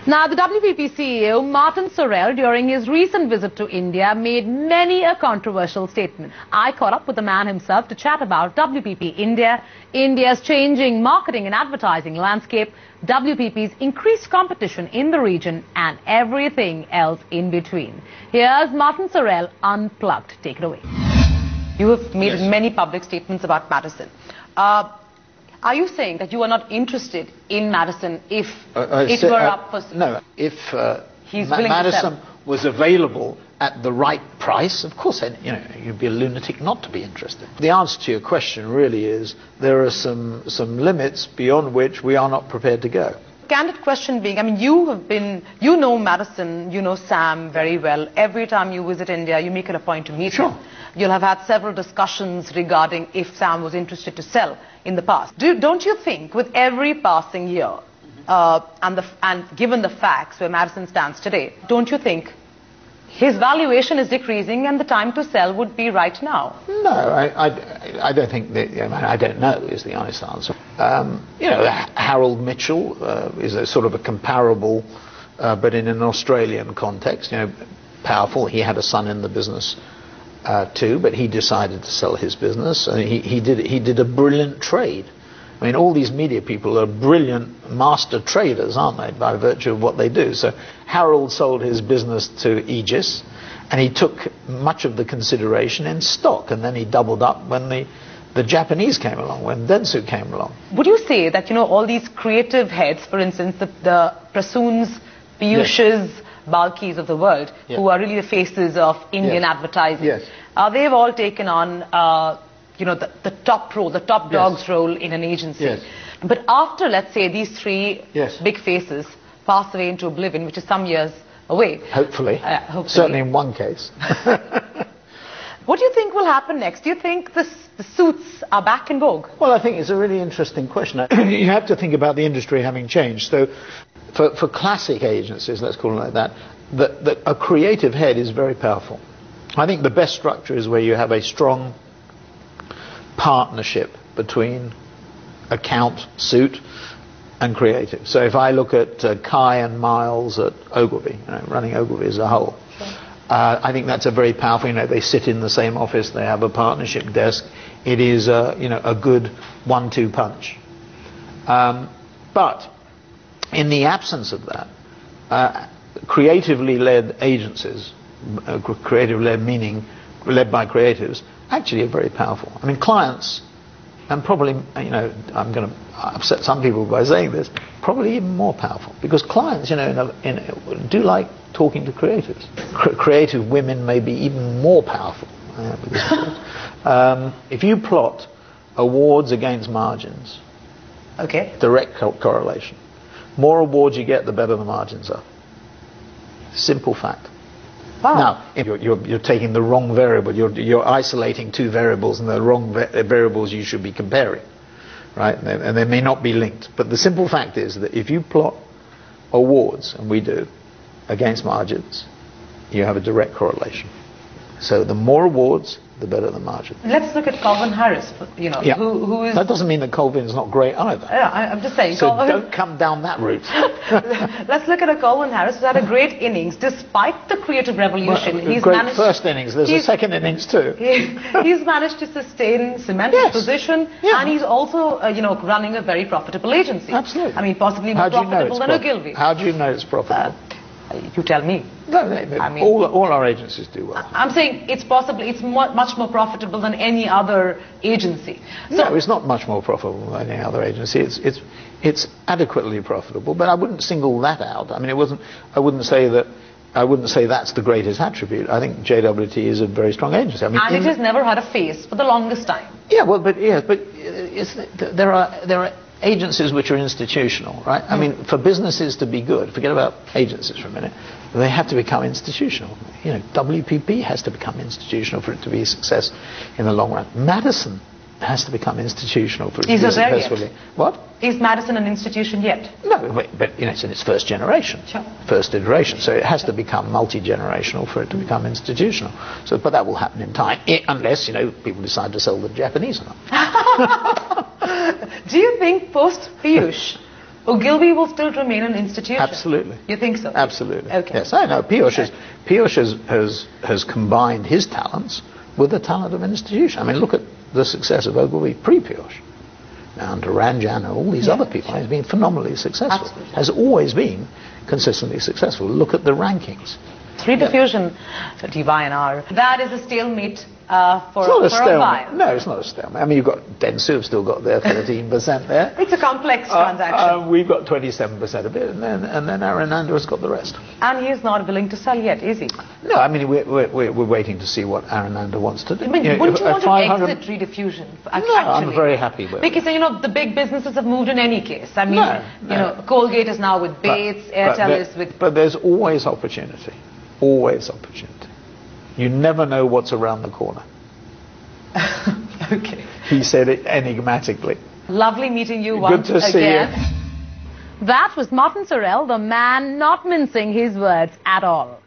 Now, the WPP CEO, Martin Sorrel, during his recent visit to India, made many a controversial statement. I caught up with the man himself to chat about WPP India, India's changing marketing and advertising landscape, WPP's increased competition in the region, and everything else in between. Here's Martin Sorrel Unplugged. Take it away. You have made many public statements about Madison. Are you saying that you are not interested in Madison if it were up for... No, if Madison was available at the right price, of course, you'd be a lunatic not to be interested. The answer to your question really is there are some limits beyond which we are not prepared to go. Candid question being, I mean, you know Madison, you know Sam very well. Every time you visit India, you make it a point to meet him. You'll have had several discussions regarding if Sam was interested to sell in the past. Don't you think with every passing year, and given the facts where Madison stands today, don't you think his valuation is decreasing and the time to sell would be right now? No, I don't think that, I don't know is the honest answer. Harold Mitchell is a sort of a comparable, but in an Australian context, powerful. He had a son in the business too, but he decided to sell his business, and he did a brilliant trade. I mean, all these media people are brilliant master traders, aren't they, by virtue of what they do? So Harold sold his business to Aegis, and he took much of the consideration in stock, and then he doubled up when the Japanese came along, when Dentsu came along. Would you say that, all these creative heads, for instance, the Prasoons, Piyush's, Balkis of the world, who are really the faces of Indian advertising, they've all taken on the top role, the top dog's role in an agency. But after, let's say, these three big faces pass away into oblivion, which is some years away. Hopefully. Certainly in one case. What do you think will happen next? Do you think the suits are back in vogue? Well, I think it's a really interesting question. You have to think about the industry having changed. So for classic agencies, let's call it like that, a creative head is very powerful. I think the best structure is where you have a strong partnership between account, suit, and creative. So if I look at Kai and Miles at Ogilvy, running Ogilvy as a whole, I think that's a very powerful, they sit in the same office, they have a partnership desk. It is a good 1-2 punch. But in the absence of that, creatively led agencies, creatively led meaning led by creatives, actually are very powerful. I mean, clients, and probably, I'm going to upset some people by saying this, probably even more powerful, because clients, do like talking to creatives. Creative women may be even more powerful. If you plot awards against margins, direct correlation. More awards you get, the better the margins are. Simple fact. Wow. Now, if you're taking the wrong variable, you're isolating two variables, and the wrong variables you should be comparing, right? And they may not be linked. But the simple fact is that if you plot awards, and we do, against margins, you have a direct correlation. So the more awards, the better the margin. Let's look at Calvin Harris, who is... That doesn't mean that Colvin's not great either. Yeah, I'm just saying. So don't come down that route. Let's look at a Calvin Harris who's had a great innings despite the creative revolution. Well, great first innings. There's a second innings too. He's managed to sustain, cement his position, and he's also, running a very profitable agency. Absolutely. I mean, possibly more profitable than Ogilvy. How do you know it's profitable? You tell me. No, I mean, all our agencies do well. I'm saying it's much more profitable than any other agency. So, no, it's not much more profitable than any other agency. It's adequately profitable, but I wouldn't single that out. I mean, I wouldn't say that's the greatest attribute. I think JWT is a very strong agency. I mean, and it has never had a face for the longest time. Yeah, well, but there are agencies which are institutional, right? I mean, for businesses to be good, forget about agencies for a minute, they have to become institutional. WPP has to become institutional for it to be a success in the long run. Madison has to become institutional for it to be successfully. What? Is Madison an institution yet? No, but it's in its first generation, first iteration. So it has to become multi-generational for it to become institutional. So, but that will happen in time, unless people decide to sell the Japanese or not. Do you think post Piyush Ogilvy will still remain an institution? Absolutely. You think so? Absolutely. Okay. Yes, I know. Piyush has combined his talents with the talent of an institution. I mean, look at the success of Ogilvy pre-Piyush. Now, under Ranjan and all these other people, he's been phenomenally successful. Absolutely. Has always been consistently successful. Look at the rankings. Three diffusion, DYNR. That is a stalemate for a while. No, it's not a stalemate. I mean, you've got Dentsu have still got their 13% there. It's a complex transaction. We've got 27% of it, and then Arananda has got the rest. And he is not willing to sell yet, is he? No, I mean, we're waiting to see what Arananda wants to do. I mean, wouldn't you want to exit rediffusion? No, I'm very happy with it. Because, the big businesses have moved in any case. I mean, Colgate is now with Bates, Airtel is with... But there's always opportunity. Always opportunity. You never know what's around the corner. Okay. He said it enigmatically. Lovely meeting you once again. Good to see you. That was Martin Sorrel, the man not mincing his words at all.